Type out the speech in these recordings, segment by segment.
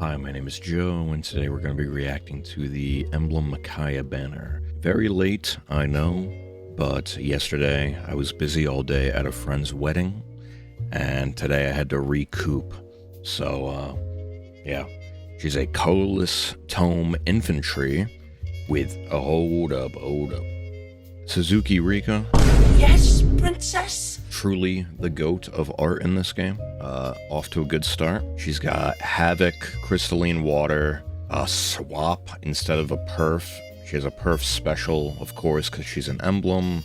Hi, my name is Joe, and today we're going to be reacting to the Emblem Micaiah banner. Very late, I know, but yesterday I was busy all day at a friend's wedding, and today I had to recoup. So, yeah. She's a colorless tome infantry with a hold up. Suzuki Rika. Yes, princess. Truly the goat of art in this game. Off to a good start. She's got Havoc, Crystalline Water, a swap instead of a perf. She has a perf special, of course, because she's an emblem.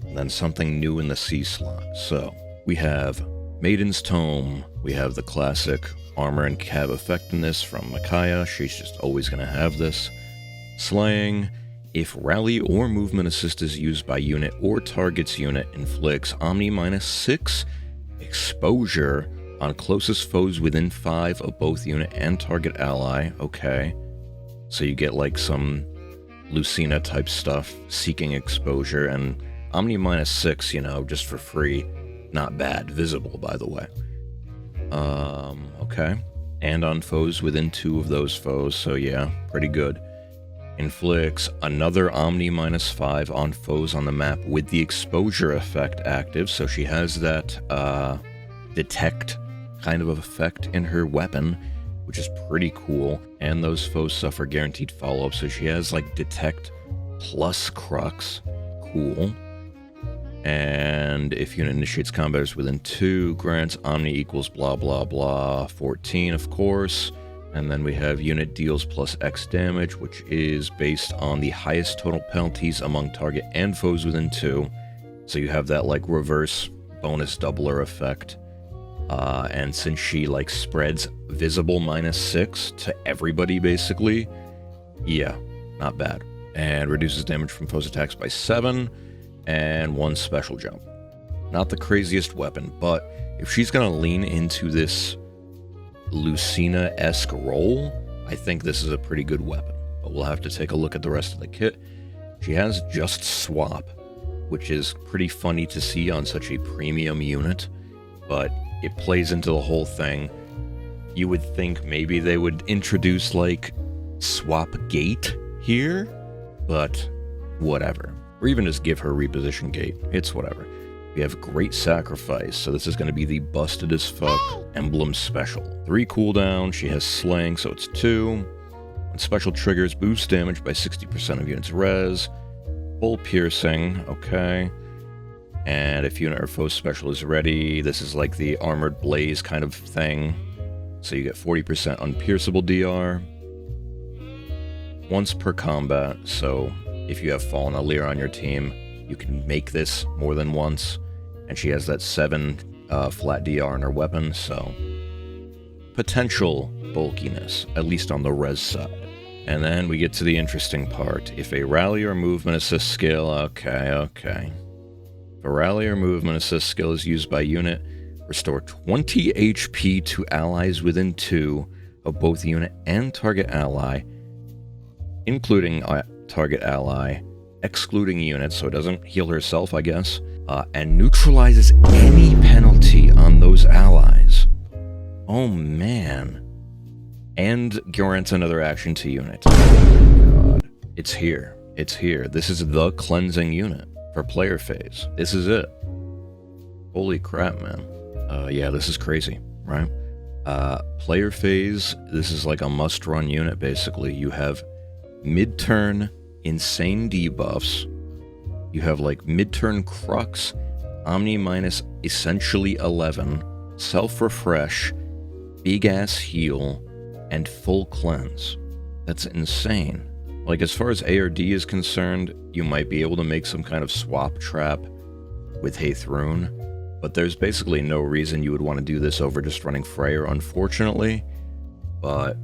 And then something new in the C slot. So we have Maiden's Tome. We have the classic armor and cav effectiveness from Micaiah. She's just always going to have this. Slaying. If rally or movement assist is used by unit or target's unit, inflicts Omni -6 exposure on closest foes within 5 of both unit and target ally. Okay. So you get like some Lucina type stuff, seeking exposure, and Omni -6, you know, just for free. Not bad. Visible, by the way. Okay. And on foes within 2 of those foes, so yeah, pretty good. Inflicts another Omni -5 on foes on the map with the exposure effect active, so she has that detect kind of effect in her weapon, which is pretty cool. And those foes suffer guaranteed follow-up, so she has like detect plus crux. Cool. And if unit initiates combat within 2, grants Omni equals blah blah blah 14, of course. And then we have unit deals plus X damage, which is based on the highest total penalties among target and foes within 2. So you have that like reverse bonus doubler effect. And since she like spreads visible -6 to everybody basically, yeah, not bad. And reduces damage from foes' attacks by 7 and 1 special jump. Not the craziest weapon, but if she's gonna lean into this Lucina-esque role, I think this is a pretty good weapon, but we'll have to take a look at the rest of the kit. She has just swap, which is pretty funny to see on such a premium unit, but it plays into the whole thing. You would think maybe they would introduce like swap gate here, but whatever. Or even just give her reposition gate. It's whatever. We have Great Sacrifice, so this is going to be the busted as fuck emblem special. 3 cooldown, she has Slaying, so it's 2. And special triggers boost damage by 60% of units res. Full piercing, okay. And if unit or foe special is ready, this is like the Armored Blaze kind of thing. So you get 40% unpierceable DR. Once per combat, so if you have Fallen Ymir on your team, you can make this more than once. And she has that 7 flat DR in her weapon, so potential bulkiness, at least on the res side. And then we get to the interesting part. If a rally or movement assist skill, okay. If a rally or movement assist skill is used by unit, restore 20 HP to allies within 2 of both unit and target ally, including target ally, excluding units, so it doesn't heal herself, I guess, and neutralizes any penalty on those allies. Oh man. And grants another action to unit. Oh god. It's here. It's here. This is the cleansing unit for player phase. This is it. Holy crap, man. Yeah, this is crazy, right? Player phase, this is like a must-run unit, basically. You have mid-turn insane debuffs. You have like mid-turn crux, Omni minus essentially 11, self-refresh, big-ass heal, and full cleanse. That's insane. Like, as far as ARD is concerned, you might be able to make some kind of swap trap with Haithrune, but there's basically no reason you would want to do this over just running Freyr, unfortunately. But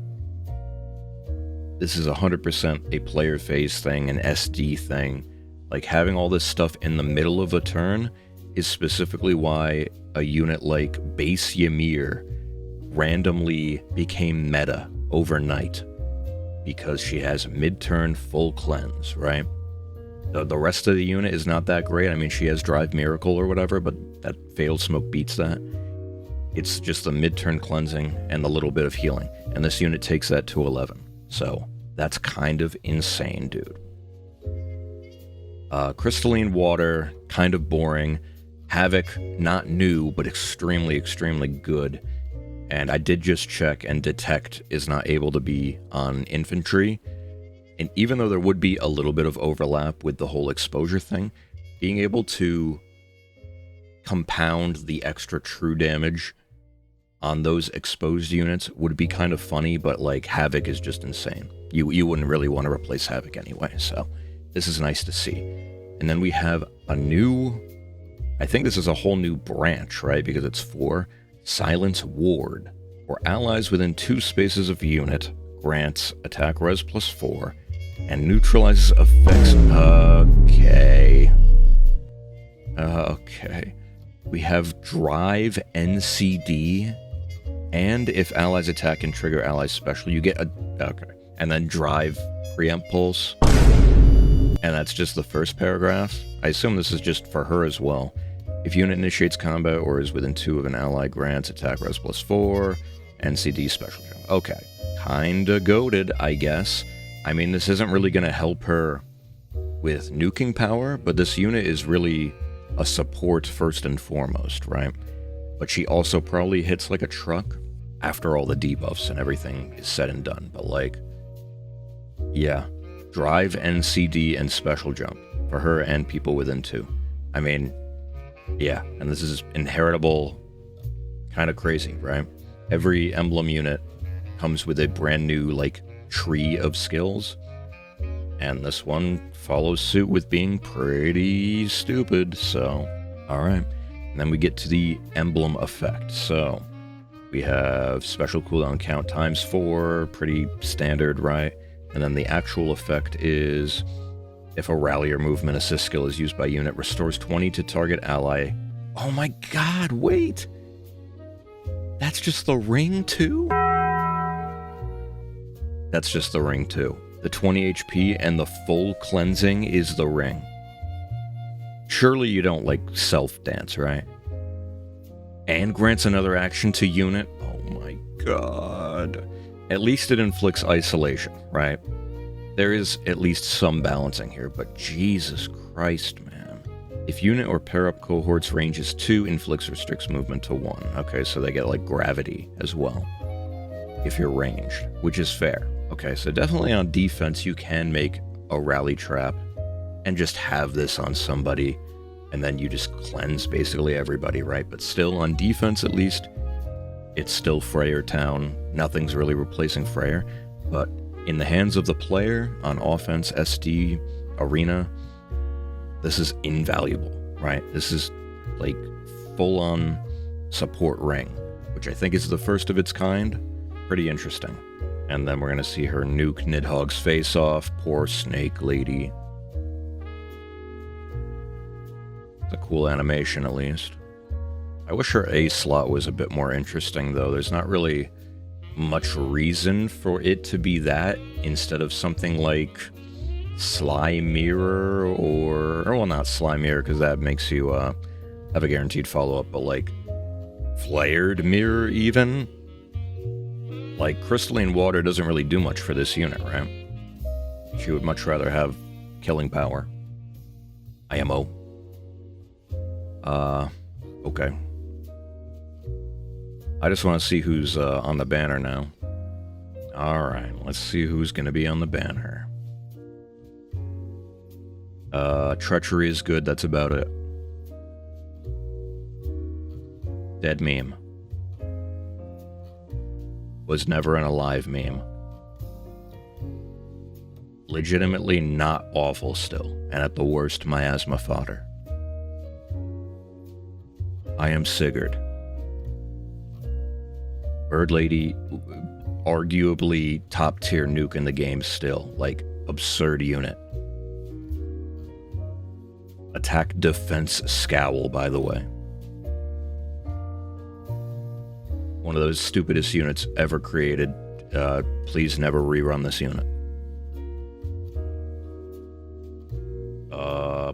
this is 100% a player phase thing, an SD thing. Like, having all this stuff in the middle of a turn is specifically why a unit like base Ymir randomly became meta overnight. Because she has mid-turn full cleanse, right? The rest of the unit is not that great. I mean, she has Drive Miracle or whatever, but that Failed Smoke beats that. It's just the mid-turn cleansing and the little bit of healing. And this unit takes that to 11. So that's kind of insane, dude. Crystalline Water, kind of boring. Havoc, not new, but extremely, extremely good. And I did just check, and Detect is not able to be on infantry. And even though there would be a little bit of overlap with the whole exposure thing, being able to compound the extra true damage on those exposed units would be kind of funny, but like Havoc is just insane. You wouldn't really want to replace Havoc anyway, so this is nice to see. And then we have a new, I think this is a whole new branch, right? Because it's 4. Silence Ward. For allies within 2 spaces of unit, grants attack res +4, and neutralizes effects. Okay. Okay. We have Drive NCD, and if allies attack and trigger allies special, you get a... Okay. And then Drive Preempt Pulse. And that's just the first paragraph. I assume this is just for her as well. If unit initiates combat or is within 2 of an ally, grants attack res +4, NCD special jump. Okay. Kinda goated, I guess. I mean, this isn't really gonna help her with nuking power, but this unit is really a support first and foremost, right? But she also probably hits like a truck after all the debuffs and everything is said and done. But like, yeah, Drive, NCD, and special jump for her and people within 2. I mean, yeah, and this is inheritable, kind of crazy, right? Every emblem unit comes with a brand new like tree of skills, and this one follows suit with being pretty stupid. So, all right. And then we get to the emblem effect. So we have special cooldown count ×4, pretty standard, right? And then the actual effect is if a rally or movement assist skill is used by unit, restores 20 to target ally. Oh my god, wait! That's just the ring too? That's just the ring too. The 20 HP and the full cleansing is the ring. Surely you don't like self-dance, right? And grants another action to unit. Oh my god. At least it inflicts isolation, right? There is at least some balancing here, but Jesus Christ, man. If unit or pair-up cohorts ranges 2, inflicts restricts movement to 1. Okay, so they get like gravity as well, if you're ranged, which is fair. Okay, so definitely on defense you can make a rally trap and just have this on somebody, and then you just cleanse basically everybody, right? But still, on defense at least, it's still Freyr Town. Nothing's really replacing Freyr, but in the hands of the player, on offense, SD, Arena, this is invaluable, right? This is like full-on support ring, which I think is the first of its kind. Pretty interesting. And then we're going to see her nuke Nidhogg's face off. Poor snake lady. It's a cool animation, at least. I wish her A slot was a bit more interesting, though. There's not really much reason for it to be that, instead of something like Sly Mirror, or well, not Sly Mirror, because that makes you have a guaranteed follow-up, but like Flared Mirror, even? Like, Crystalline Water doesn't really do much for this unit, right? She would much rather have killing power. IMO. Okay. I just want to see who's on the banner now. Alright, let's see who's going to be on the banner. Treachery is good, that's about it. Dead meme. Was never an alive meme. Legitimately not awful still, and at the worst, miasma fodder. I am Sigurd. Bird Lady, arguably top tier nuke in the game still, like absurd unit. Attack defense scowl, by the way. One of those stupidest units ever created. Please never rerun this unit.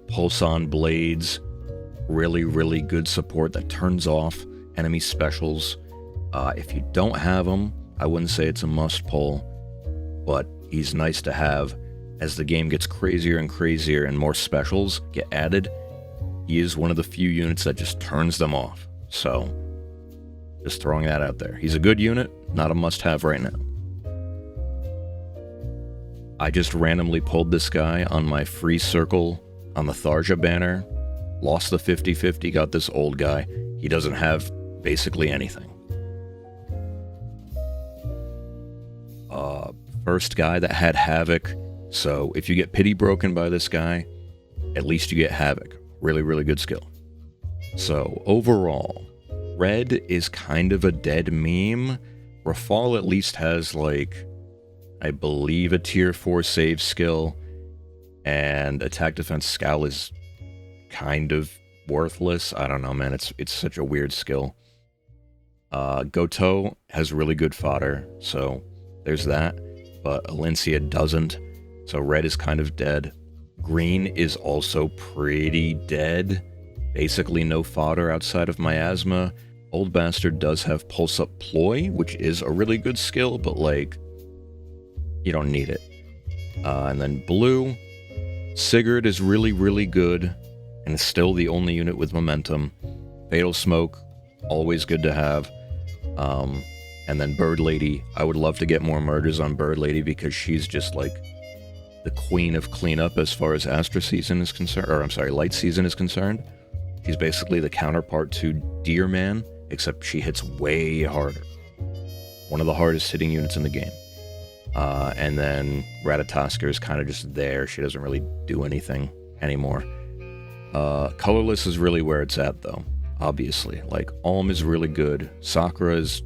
Pulse on blades. Really, really good support that turns off enemy specials. If you don't have him, I wouldn't say it's a must pull, but he's nice to have. As the game gets crazier and crazier and more specials get added, he is one of the few units that just turns them off. So, just throwing that out there. He's a good unit, not a must-have right now. I just randomly pulled this guy on my free circle on the Tharja banner, lost the 50-50, got this old guy. He doesn't have basically anything. First guy that had Havoc, so if you get pity broken by this guy, at least you get Havoc. Really, really good skill. So overall, red is kind of a dead meme. Rafal at least has, like, I believe a tier 4 save skill, and attack defense scowl is kind of worthless. I don't know, man. It's such a weird skill. Goto has really good fodder, so there's that. But Alencia doesn't, so red is kind of dead. Green is also pretty dead. Basically no fodder outside of Miasma. Old Bastard does have Pulse Up Ploy, which is a really good skill, but, like, you don't need it. And then blue, Sigurd is really, really good, and is still the only unit with momentum. Fatal Smoke, always good to have. And then Bird Lady, I would love to get more murders on Bird Lady because she's just, like, the queen of cleanup as far as Astra Season is concerned, or I'm sorry, Light Season is concerned. She's basically the counterpart to Deer Man, except she hits way harder. One of the hardest hitting units in the game. And then Ratatosker is kind of just there. She doesn't really do anything anymore. Colorless is really where it's at, though, obviously. Like, Alm is really good. Sakura is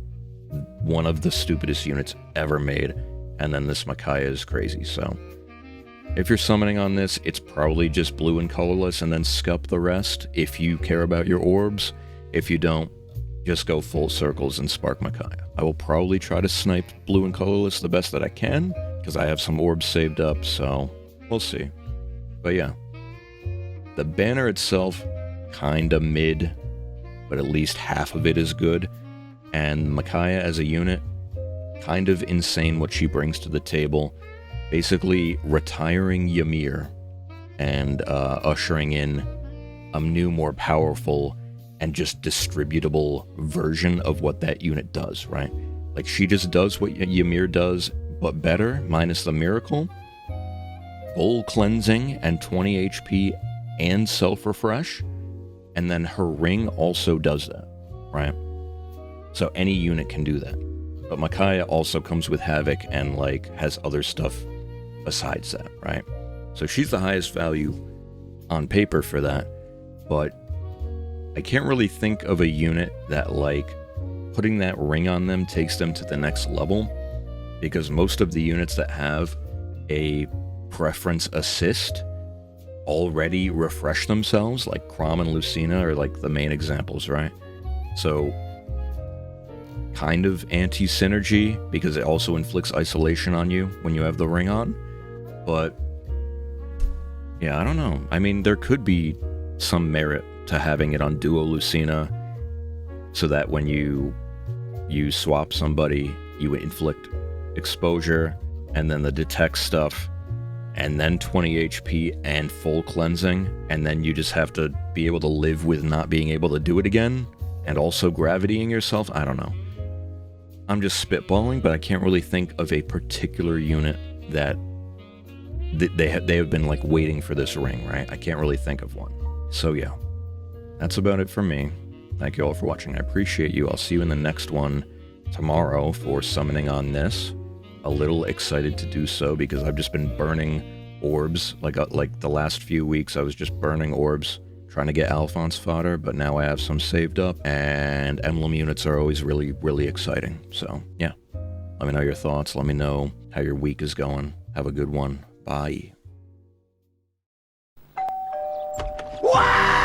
one of the stupidest units ever made. And then this Micaiah is crazy, so... If you're summoning on this, it's probably just blue and colorless, and then scup the rest if you care about your orbs. If you don't, just go full circles and spark Micaiah. I will probably try to snipe blue and colorless the best that I can, because I have some orbs saved up, so we'll see. But yeah, the banner itself, kinda mid, but at least half of it is good. And Micaiah as a unit, kind of insane what she brings to the table. Basically retiring Ymir and ushering in a new, more powerful and just distributable version of what that unit does, right? Like, she just does what Ymir does, but better, minus the miracle. Full cleansing and 20 HP and self-refresh. And then her ring also does that, right? So any unit can do that. But Micaiah also comes with Havoc and, like, has other stuff besides that, right? So she's the highest value on paper for that, but I can't really think of a unit that, like, putting that ring on them takes them to the next level, because most of the units that have a preference assist already refresh themselves, like Chrom and Lucina are, like, the main examples, right? So kind of anti-synergy, because it also inflicts isolation on you when you have the ring on. But yeah, I don't know. I mean, there could be some merit to having it on Duo Lucina, so that when you swap somebody, you inflict exposure, and then the detect stuff, and then 20 HP and full cleansing, and then you just have to be able to live with not being able to do it again, and also gravitying yourself. I don't know. I'm just spitballing, but I can't really think of a particular unit that they have been, like, waiting for this ring, right? I can't really think of one. So yeah, that's about it for me. Thank you all for watching. I appreciate you. I'll see you in the next one tomorrow for summoning on this. A little excited to do so because I've just been burning orbs. Like the last few weeks, I was just burning orbs, trying to get Alphonse fodder, but now I have some saved up, and emblem units are always really, really exciting. So yeah, let me know your thoughts. Let me know how your week is going. Have a good one. Bye. Wow!